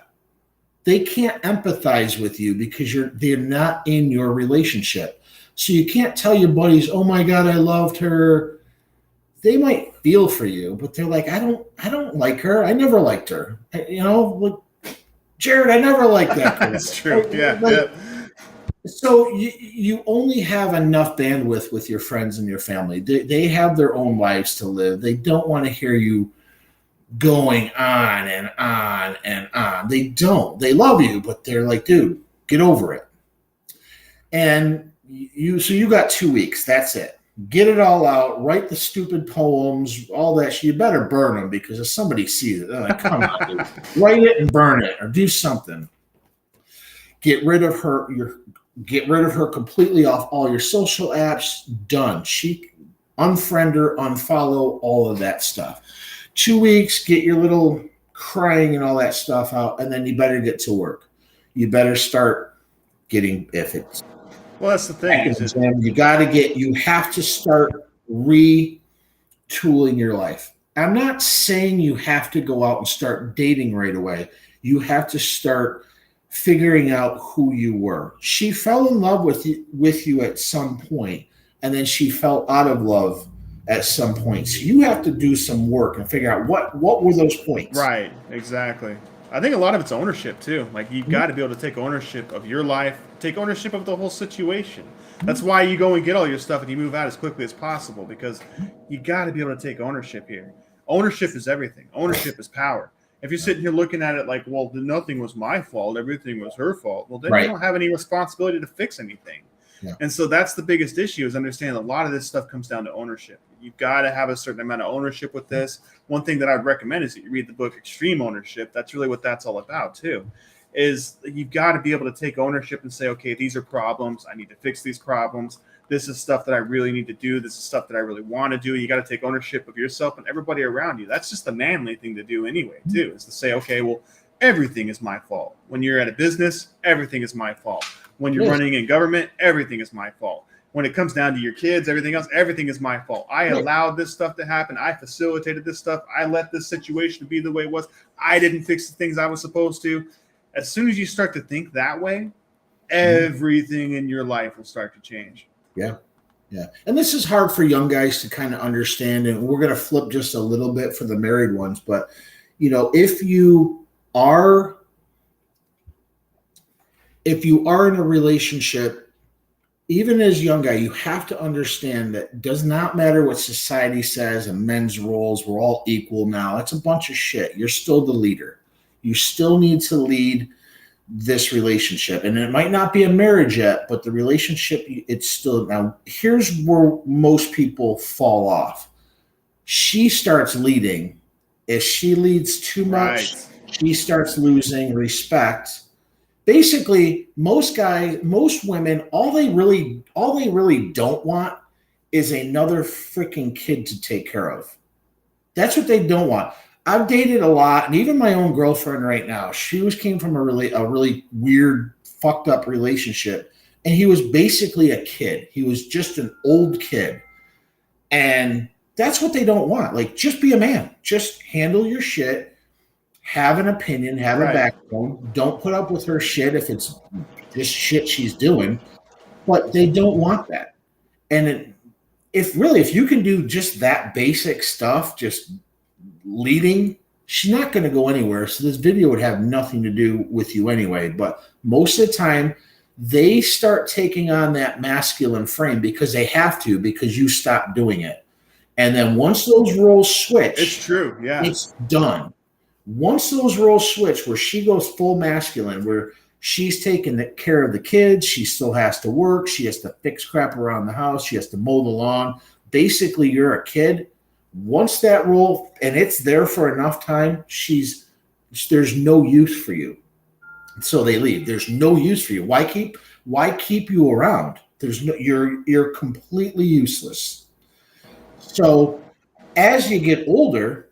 They can't empathize with you because they're not in your relationship. So you can't tell your buddies, oh my God, I loved her. They might feel for you, but they're like, I don't like her. I never liked her. Jared, I never liked that girl. That's true. Yeah. So you only have enough bandwidth with your friends and your family. They have their own lives to live. They don't want to hear you going on and on and on. They don't. They love you, but they're like, dude, get over it. And so you got 2 weeks. That's it. Get it all out. Write the stupid poems, all that shit. You better burn them, because if somebody sees it, they're like, come on, dude. Write it and burn it, or do something. Get rid of her. Get rid of her completely off all your social apps. Done. Unfriend her, unfollow, all of that stuff. 2 weeks, get your little crying and all that stuff out, and then you better get to work. You better start getting, if it's well, that's the thing. You have to start retooling your life. I'm not saying you have to go out and start dating right away. You have to start figuring out who you were. She fell in love with you at some point, and then she fell out of love at some point. So you have to do some work and figure out what were those points. Right, exactly. I think a lot of it's ownership too. Like, you've got to be able to take ownership of your life, take ownership of the whole situation. That's why you go and get all your stuff and you move out as quickly as possible, because you got to be able to take ownership here. Ownership is everything. Ownership is power. If you're sitting here looking at it like, well, nothing was my fault, everything was her fault, well, then you don't have any responsibility to fix anything. Yeah. And so that's the biggest issue, is understanding a lot of this stuff comes down to ownership. You've got to have a certain amount of ownership with this. One thing that I'd recommend is that you read the book Extreme Ownership. That's really what that's all about too, is you've got to be able to take ownership and say, okay, these are problems. I need to fix these problems. This is stuff that I really need to do. This is stuff that I really want to do. You got to take ownership of yourself and everybody around you. That's just the manly thing to do anyway too, is to say, okay, well, everything is my fault. When you're at a business, everything is my fault. When you're running in government, everything is my fault. When it comes down to your kids, everything else, everything is my fault. I allowed this stuff to happen. I facilitated this stuff. I let this situation be the way it was. I didn't fix the things I was supposed to. As soon as you start to think that way, everything in your life will start to change. Yeah. Yeah. And this is hard for young guys to kind of understand. And we're going to flip just a little bit for the married ones. But, if you are in a relationship, even as a young guy, you have to understand that it does not matter what society says and men's roles. We're all equal now. That's a bunch of shit. You're still the leader. You still need to lead this relationship. And it might not be a marriage yet, but the relationship, it's still. Now, here's where most people fall off. She starts leading. If she leads too much, she starts losing respect. Basically, most women, all they really don't want is another freaking kid to take care of. That's what they don't want. I've dated a lot, and even my own girlfriend right now, she came from a really weird, fucked up relationship, and he was basically a kid. He was just an old kid, and that's what they don't want. Like, just be a man. Just handle your shit. Have an opinion, have a backbone. Don't put up with her shit if it's just shit she's doing. But they don't want that. And if you can do just that basic stuff, just leading, she's not going to go anywhere. So this video would have nothing to do with you anyway. But most of the time, they start taking on that masculine frame because they have to, because you stop doing it. And then once those roles switch, it's true. Yeah, it's done. Once those roles switch, where she goes full masculine, where she's taking care of the kids, she still has to work, she has to fix crap around the house, she has to mow the lawn. Basically, you're a kid. Once that role, and it's there for enough time, there's no use for you. So they leave. There's no use for you. Why keep you around? You're completely useless. So as you get older,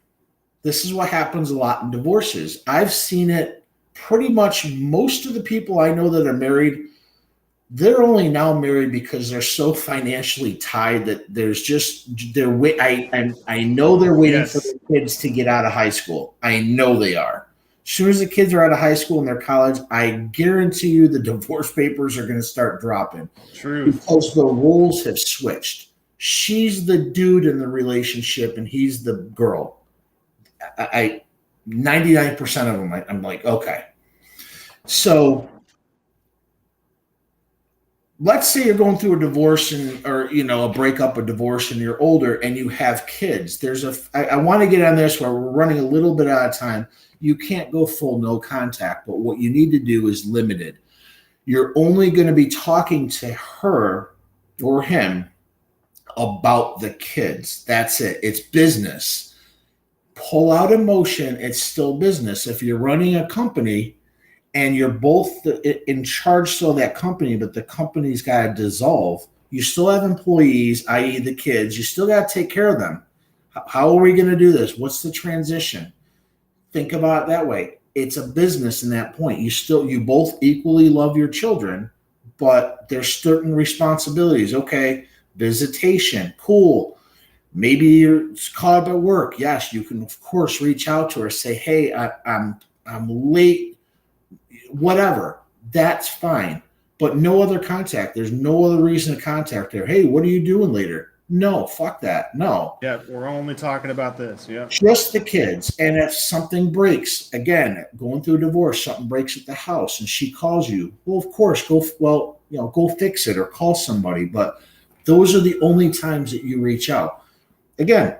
this is what happens a lot in divorces. I've seen it pretty much. Most of the people I know that are married, they're only now married because they're so financially tied that I know they're waiting for their kids to get out of high school. I know they are. As soon as the kids are out of high school and they're college, I guarantee you the divorce papers are going to start dropping. True. Because the roles have switched. She's the dude in the relationship and he's the girl. 99% of them, I'm like, okay. So let's say you're going through a divorce or a breakup, a divorce, and you're older and you have kids. I want to get on this where we're running a little bit out of time. You can't go full no contact, but what you need to do is limited. You're only going to be talking to her or him about the kids. That's it. It's business. Pull out emotion. It's still business. If you're running a company and you're both in charge of that company, but the company's got to dissolve, you still have employees, i.e. the kids. You still got to take care of them. How are we going to do this? What's the transition? Think about it that way. It's a business in that point. You both equally love your children, but there's certain responsibilities. Okay, visitation, cool. Maybe you're caught up at work. Yes, you can, of course, reach out to her, say, hey, I'm late, whatever. That's fine. But no other contact. There's no other reason to contact her. Hey, what are you doing later? No, fuck that. No. Yeah, we're only talking about this. Yeah. Just the kids. And if something breaks, again, going through a divorce, something breaks at the house and she calls you, well, of course, go fix it or call somebody. But those are the only times that you reach out. Again,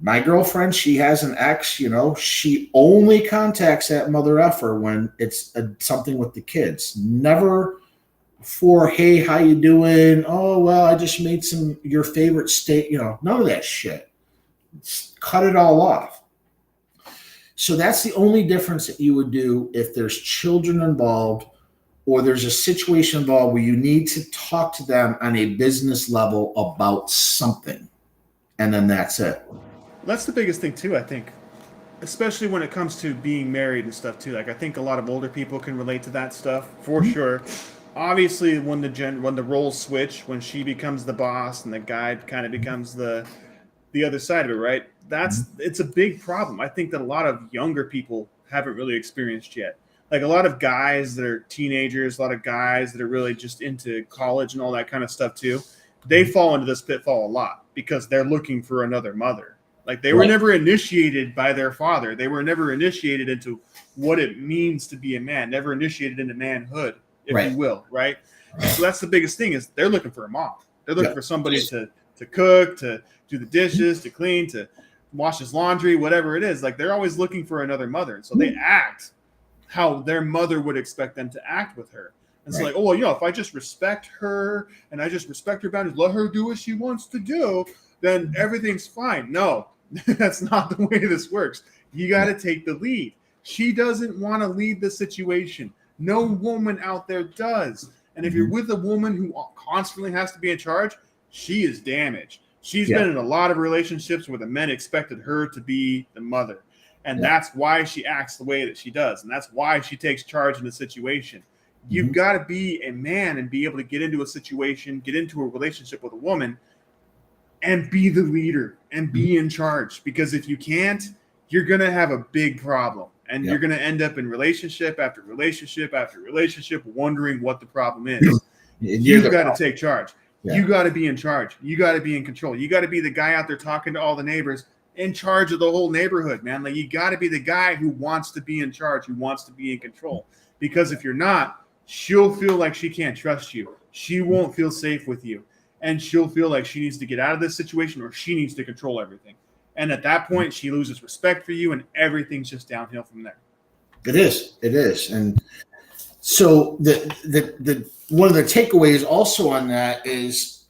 my girlfriend, she has an ex, she only contacts that mother effer when it's something with the kids. Never for, hey, how you doing? Oh, well, I just made your favorite steak, none of that shit. Cut it all off. So that's the only difference that you would do if there's children involved or there's a situation involved where you need to talk to them on a business level about something. And then that's it. That's the biggest thing too, I think, especially when it comes to being married and stuff too. Like I think a lot of older people can relate to that stuff for sure. Obviously, when the roles switch, when she becomes the boss and the guy kind of becomes the other side of it, right? It's a big problem. I think that a lot of younger people haven't really experienced yet. Like a lot of guys that are teenagers, a lot of guys that are really just into college and all that kind of stuff too. They fall into this pitfall a lot because they're looking for another mother. Like they were never initiated by their father. They were never initiated into what it means to be a man, never initiated into manhood, if you will, right? So that's the biggest thing is they're looking for a mom. They're looking for somebody to cook, to do the dishes, to clean, to wash his laundry, whatever it is. Like they're always looking for another mother. And so they act how their mother would expect them to act with her. It's like, oh, well, if I just respect her and I just respect her boundaries, let her do what she wants to do, then everything's fine. No, that's not the way this works. You got to take the lead. She doesn't want to lead the situation. No woman out there does. And if you're with a woman who constantly has to be in charge, she is damaged. She's been in a lot of relationships where the men expected her to be the mother. And that's why she acts the way that she does. And that's why she takes charge in the situation. You've got to be a man and be able to get into a situation, get into a relationship with a woman and be the leader and be in charge. Because if you can't, you're going to have a big problem. And you're going to end up in relationship after relationship after relationship wondering what the problem is. You've got to take charge. Yeah. You got to be in charge. You got to be in control. You got to be the guy out there talking to all the neighbors, in charge of the whole neighborhood, man. Like, you got to be the guy who wants to be in charge, who wants to be in control. Because if you're not, she'll feel like she can't trust you. She won't feel safe with you. And she'll feel like she needs to get out of this situation, or she needs to control everything. And at that point, she loses respect for you, and everything's just downhill from there. It is. And so the one of the takeaways also on that is,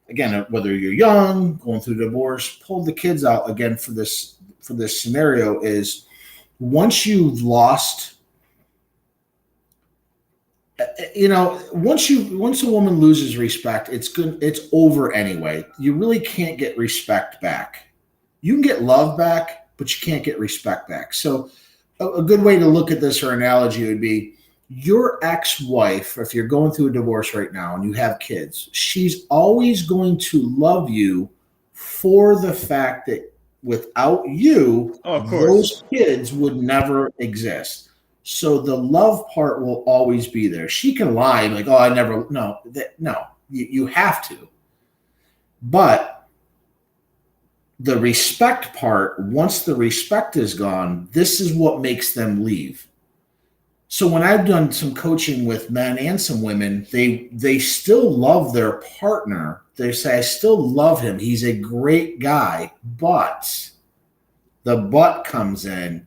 again, whether you're young, going through divorce, pull the kids out again for this scenario, is once you've lost, once a woman loses respect, it's over anyway. You really can't get respect back. You can get love back, but you can't get respect back. So a good way to look at this, or analogy, would be your ex-wife. If you're going through a divorce right now and you have kids, she's always going to love you for the fact that without you, those kids would never exist. So the love part will always be there. She can lie like, oh, I never, no, you have to. But the respect part, once the respect is gone, this is what makes them leave. So when I've done some coaching with men and some women, they still love their partner. They say, I still love him. He's a great guy, but the but comes in.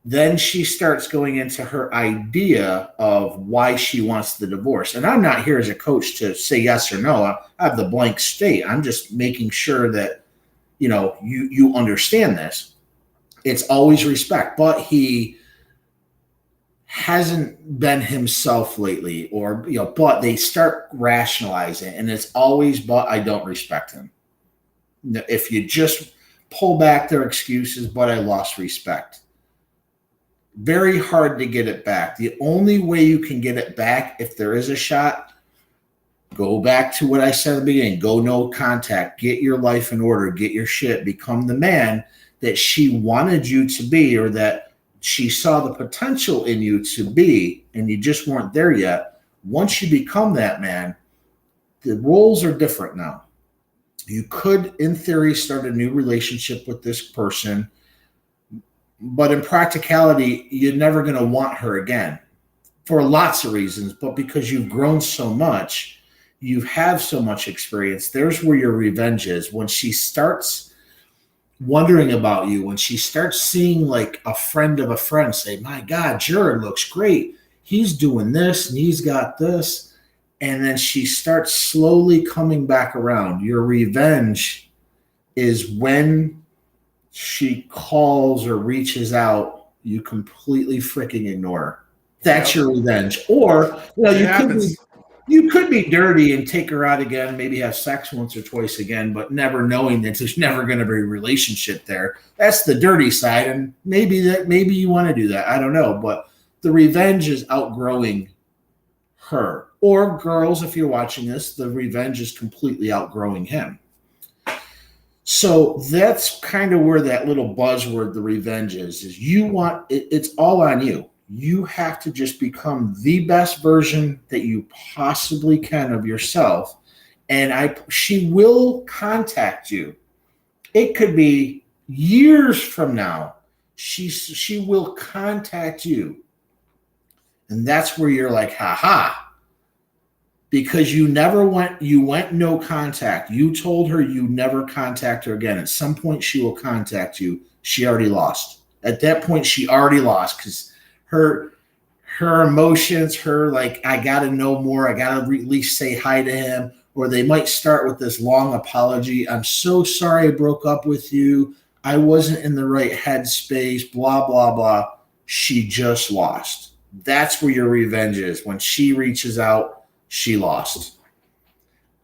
Then she starts going into her idea of why she wants the divorce. And I'm not here as a coach to say yes or no. I have the blank state. I'm just making sure that you understand this. It's always respect, but he hasn't been himself lately, or but they start rationalizing, and it's always, but I don't respect him. If you just pull back their excuses, but I lost respect. Very hard to get it back. The only way you can get it back, if there is a shot, go back to what I said at the beginning. Go no contact. Get your life in order. Get your shit. Become the man that she wanted you to be, or that she saw the potential in you to be, and you just weren't there yet. Once you become that man, the roles are different now. You could, in theory, start a new relationship with this person, but in practicality, you're never going to want her again for lots of reasons. But because you've grown so much, you have so much experience, there's where your revenge is. When she starts wondering about you, when she starts seeing like a friend of a friend say, my God, Jared looks great. He's doing this and he's got this. And then she starts slowly coming back around. Your revenge is when she calls or reaches out, you completely freaking ignore her. That's your revenge. Or you could be dirty and take her out again, maybe have sex once or twice again, but never knowing that there's never going to be a relationship there. That's the dirty side, and maybe you want to do that. I don't know, but the revenge is outgrowing her. Or girls, if you're watching this, the revenge is completely outgrowing him. So that's kind of where that little buzzword, the revenge, is you want it's all on you. You have to just become the best version that you possibly can of yourself. And she will contact you. It could be years from now. She will contact you. And that's where you're like, ha. Because you went no contact. You told her you never contact her again. At some point, she will contact you. She already lost. At that point, she already lost, because her emotions, her like, I got to know more. I got to at least say hi to him. Or they might start with this long apology. I'm so sorry I broke up with you. I wasn't in the right headspace, blah, blah, blah. She just lost. That's where your revenge is. When she reaches out, she lost.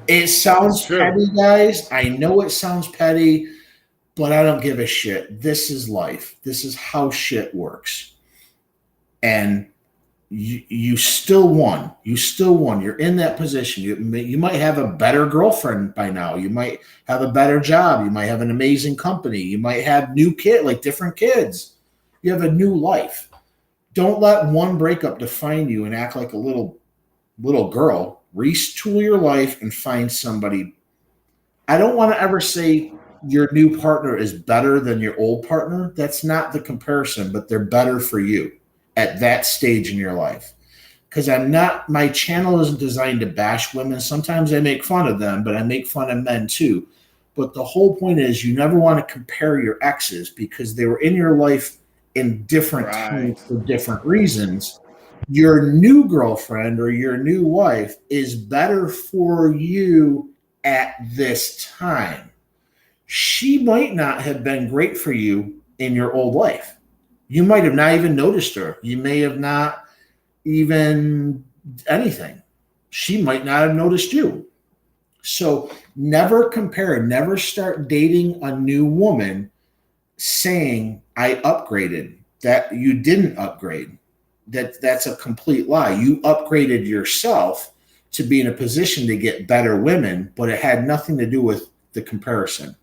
It sounds petty, guys. I know it sounds petty, but I don't give a shit. This is life. This is how shit works. And you still won. You still won. You're in that position. You might have a better girlfriend by now. You might have a better job. You might have an amazing company. You might have different kids. You have a new life. Don't let one breakup define you and act like a little girl. retool your life and find somebody. I don't want to ever say your new partner is better than your old partner. That's not the comparison, but they're better for you at that stage in your life. Because my channel isn't designed to bash women. Sometimes I make fun of them, but I make fun of men too. But the whole point is you never want to compare your exes because they were in your life in different times for different reasons. Your new girlfriend or your new wife is better for you at this time. She might not have been great for you in your old life. You might have not even noticed her. You may have not even anything. She might not have noticed you. So never compare, never start dating a new woman saying, I upgraded. That you didn't upgrade. That's a complete lie. You upgraded yourself to be in a position to get better women, but it had nothing to do with the comparison.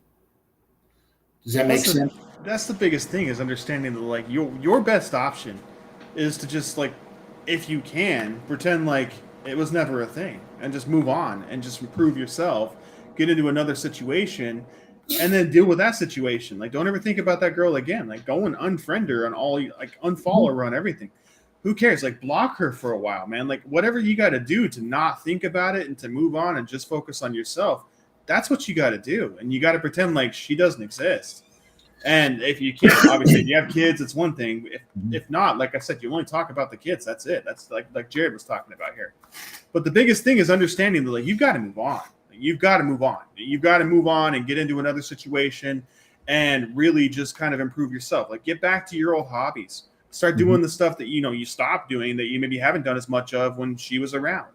Does that make sense? That's the biggest thing, is understanding that like your best option is to just like, if you can, pretend like it was never a thing and just move on and just improve yourself, get into another situation, and then deal with that situation. Like, don't ever think about that girl again. Like, go and unfriend her on all, like unfollow her on everything. Who cares? Like, block her for a while, man. Like, whatever you got to do to not think about it and to move on and just focus on yourself, that's what you got to do. And you got to pretend like she doesn't exist. And if you can't, obviously, if you have kids, it's one thing. If not, like I said, you only talk about the kids. That's it. That's like Jared was talking about here. But the biggest thing is understanding that like you've got to move on. You've got to move on. You've got to move on and get into another situation and really just kind of improve yourself. Like, get back to your old hobbies. Start doing the stuff that you stopped doing that you maybe haven't done as much of when she was around.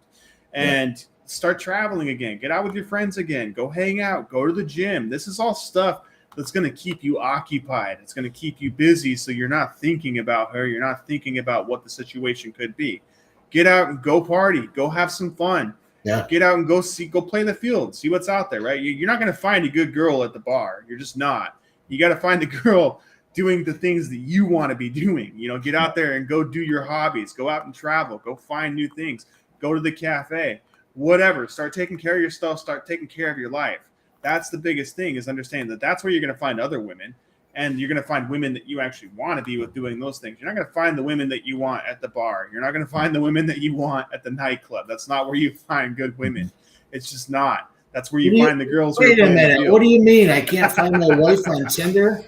And start traveling again. Get out with your friends again. Go hang out. Go to the gym. This is all stuff that's going to keep you occupied. It's going to keep you busy so you're not thinking about her. You're not thinking about what the situation could be. Get out and go party. Go have some fun. Yeah. Get out and go play in the field. See what's out there, right? You're not going to find a good girl at the bar. You're just not. You got to find the girl doing the things that you want to be doing. Get out there and go do your hobbies. Go out and travel. Go find new things. Go to the cafe. Whatever. Start taking care of yourself. Start taking care of your life. That's the biggest thing, is understanding that that's where you're going to find other women, and you're going to find women that you actually want to be with doing those things. You're not going to find the women that you want at the bar. You're not going to find the women that you want at the nightclub. That's not where you find good women. It's just not. That's where you find the girls. Wait a minute. What do you mean? I can't find my wife on Tinder?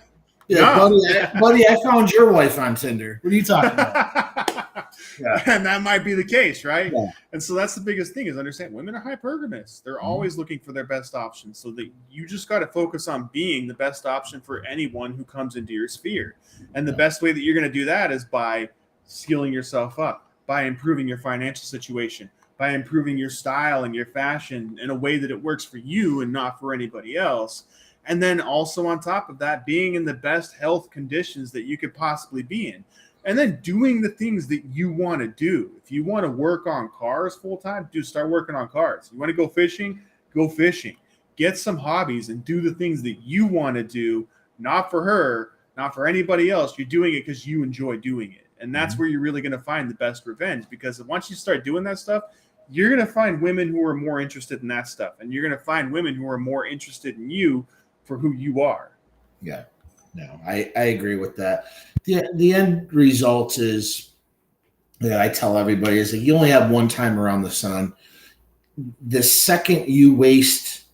Yeah, no. buddy, I found your wife on Tinder. What are you talking about? And that might be the case, right? Yeah. And so that's the biggest thing, is understand women are hypergamous. They're always looking for their best option. So that you just got to focus on being the best option for anyone who comes into your sphere. And the best way that you're going to do that is by skilling yourself up, by improving your financial situation, by improving your style and your fashion in a way that it works for you and not for anybody else. And then also on top of that, being in the best health conditions that you could possibly be in. And then doing the things that you want to do. If you want to work on cars full time, start working on cars. You want to go fishing? Go fishing. Get some hobbies and do the things that you want to do, not for her, not for anybody else. You're doing it because you enjoy doing it. And that's where you're really going to find the best revenge, because once you start doing that stuff, you're going to find women who are more interested in that stuff. And you're going to find women who are more interested in you for who you are. Yeah. No, I agree with that. The end result is, I tell everybody, is that you only have one time around the sun. The second you waste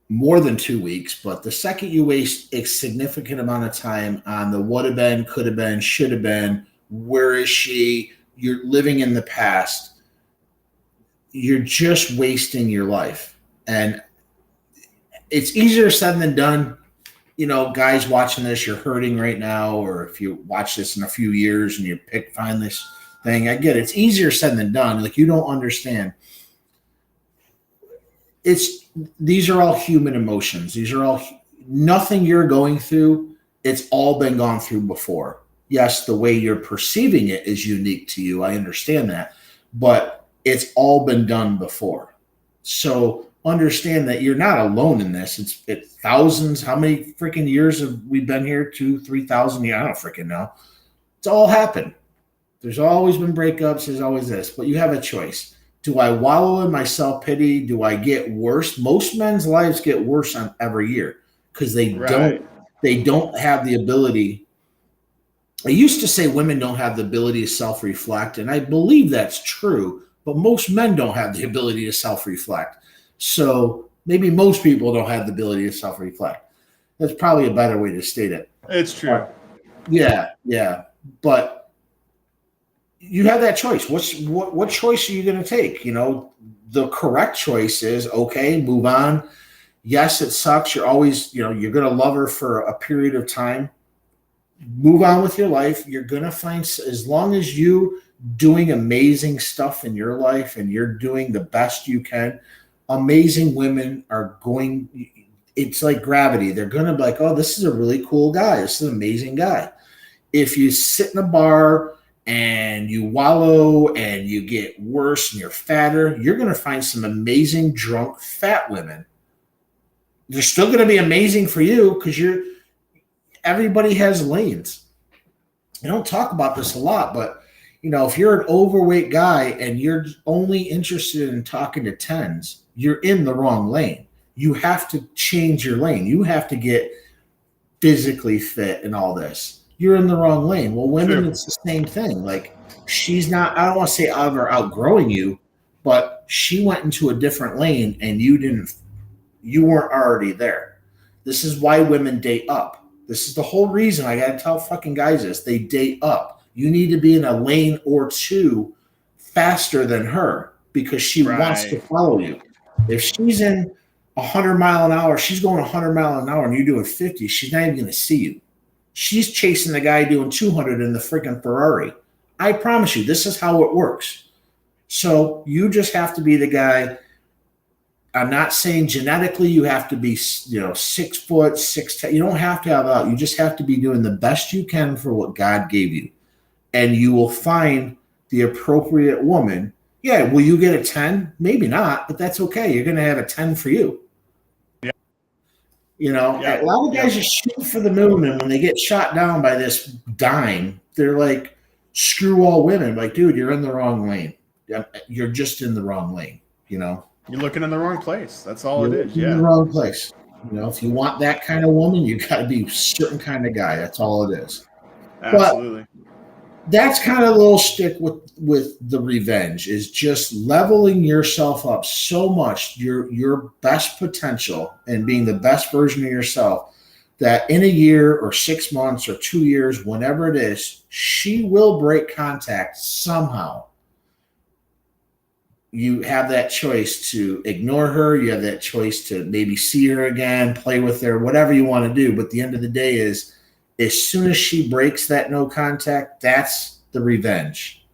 more than 2 weeks, but the second you waste a significant amount of time on the would have been, could have been, should have been, where is she, you're living in the past, you're just wasting your life. And it's easier said than done. Guys watching this, you're hurting right now, or if you watch this in a few years and you find this thing, I get it. It's easier said than done. Like, you don't understand. These are all human emotions. These are all nothing you're going through. It's all been gone through before. Yes, the way you're perceiving it is unique to you. I understand that, but it's all been done before. So understand that you're not alone in this. It's thousands. How many freaking years have we been here? 2,000, 3,000 years? I don't freaking know. It's all happened. There's always been breakups. There's always this, but you have a choice. Do I wallow in my self-pity? Do I get worse? Most men's lives get worse on every year because Right. they don't have the ability. I used to say women don't have the ability to self-reflect, and I believe that's true, but most men don't have the ability to self-reflect. So maybe most people don't have the ability to self-reflect. That's probably a better way to state it. It's true. Yeah, yeah. But you have that choice. What choice are you going to take? You know, the correct choice is okay, move on. Yes, it sucks. You're always, you know, you're going to love her for a period of time. Move on with your life. You're going to find, as long as you doing amazing stuff in your life and you're doing the best you can, amazing women are going, it's like gravity. They're going to be like, oh, this is a really cool guy. This is an amazing guy. If you sit in a bar and you wallow and you get worse and you're fatter, you're going to find some amazing drunk fat women. They're still going to be amazing for you because everybody has lanes. I don't talk about this a lot, but you know, if you're an overweight guy and you're only interested in talking to tens, you're in the wrong lane. You have to change your lane. You have to get physically fit and all this. You're in the wrong lane. Well, women, It's the same thing. Like, she's not, I don't want to say ever outgrowing you, but she went into a different lane and you weren't already there. This is why women date up. This is the whole reason I got to tell fucking guys this. They date up. You need to be in a lane or two faster than her because she wants to follow you. If she's in 100 mph, she's going 100 mph and you're doing 50, she's not even going to see you. She's chasing the guy doing 200 in the freaking Ferrari. I promise you, this is how it works. So you just have to be the guy. I'm not saying genetically you have to be, 6 foot, 6'10". You don't have to have that. You just have to be doing the best you can for what God gave you. And you will find the appropriate woman. Yeah, will you get a 10? Maybe not, but that's okay. You're going to have a 10 for you. Yeah. You know, a lot of guys just shoot for the moon, and when they get shot down by this dime, they're like, screw all women. Like, dude, you're in the wrong lane. You're just in the wrong lane, you know? You're looking in the wrong place. That's all it is. You're in the wrong place. You know, if you want that kind of woman, you got to be a certain kind of guy. That's all it is. Absolutely. But that's kind of a little stick with the revenge, is just leveling yourself up so much, your best potential, and being the best version of yourself, that in a year or 6 months or 2 years, whenever it is, she will break contact somehow. You have that choice to ignore her. You have that choice to maybe see her again, play with her, whatever you want to do. But the end of the day is, as soon as she breaks that no contact, that's the revenge.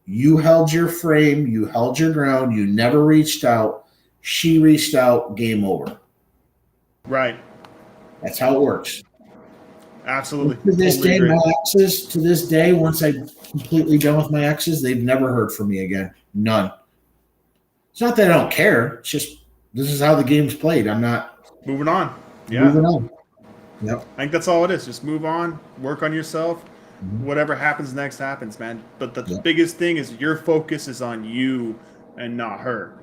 You held your frame. You held your ground. You never reached out. She reached out. Game over. Right. That's how it works. Absolutely. To this day, my exes, to this day, once I'm completely done with my exes, they've never heard from me again. None. It's not that I don't care. It's just, this is how the game's played. I'm not moving on. Yeah. Moving on. Yep. I think that's all it is. Just move on, work on yourself. Mm-hmm. Whatever happens next happens, man. But the biggest thing is your focus is on you and not her.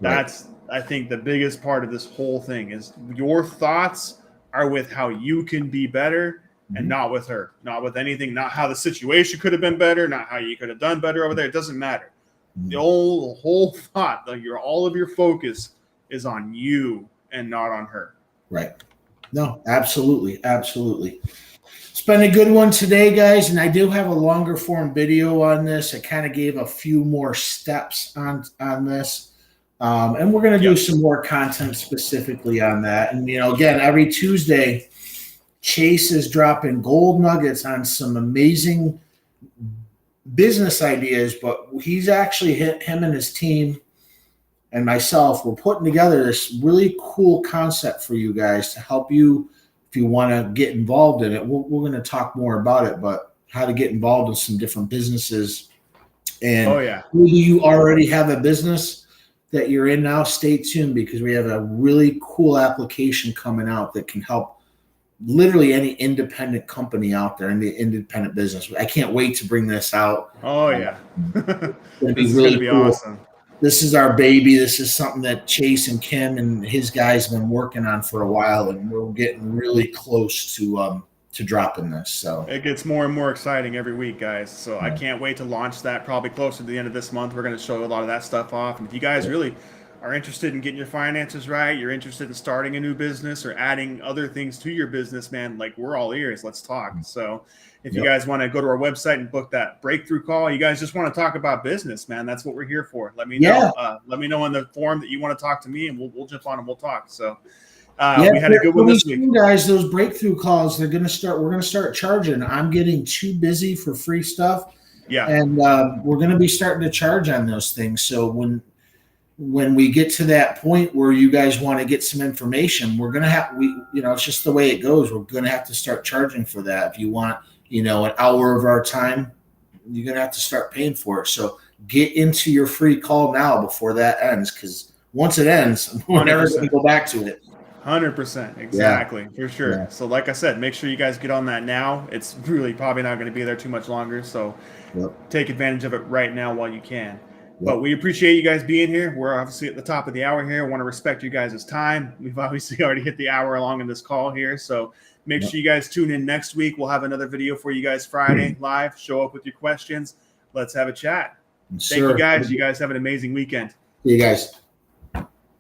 That's, I think, the biggest part of this whole thing is your thoughts are with how you can be better and not with her, not with anything, not how the situation could have been better, not how you could have done better over there. It doesn't matter. The whole thought, like all of your focus is on you and not on her. Right. No, absolutely. Absolutely. It's been a good one today, guys. And I do have a longer form video on this. I kind of gave a few more steps on this. And we're going to do some more content specifically on that. And, again, every Tuesday, Chase is dropping gold nuggets on some amazing business ideas, but he's actually him and his team and myself, we're putting together this really cool concept for you guys to help you if you want to get involved in it. We're going to talk more about it, but how to get involved in some different businesses. And whether you already have a business that you're in now, stay tuned, because we have a really cool application coming out that can help literally any independent company out there in the independent business. I can't wait to bring this out. Oh yeah. It's going to be really cool. Awesome. this is our baby. This is something that Chase and Kim and his guys have been working on for a while, and we're getting really close to dropping this. So it gets more and more exciting every week, guys. So I can't wait to launch that probably closer to the end of this month. We're going to show a lot of that stuff off. And if you guys really are interested in getting your finances right, you're interested in starting a new business or adding other things to your business, man, like we're all ears. Let's talk. So if you guys want to go to our website and book that breakthrough call, you guys just want to talk about business, man, that's what we're here for. Let me know. Let me know in the forum that you want to talk to me, and we'll jump on and we'll talk. So we had a good one this week. Guys, those breakthrough calls, we're going to start charging. I'm getting too busy for free stuff. Yeah. And we're going to be starting to charge on those things. So when we get to that point where you guys want to get some information, we're going to have, it's just the way it goes. We're going to have to start charging for that. If you want, an hour of our time, you're going to have to start paying for it. So get into your free call now before that ends. Because once it ends, we're never going to go back to it. 100%. Exactly. For sure. Yeah. So like I said, make sure you guys get on that now. It's really probably not going to be there too much longer. So take advantage of it right now while you can. But we appreciate you guys being here. We're obviously at the top of the hour here. I want to respect you guys' time. We've obviously already hit the hour along in this call here. So make sure you guys tune in next week. We'll have another video for you guys Friday live. Show up with your questions. Let's have a chat. Thank you guys. You guys have an amazing weekend. See you guys.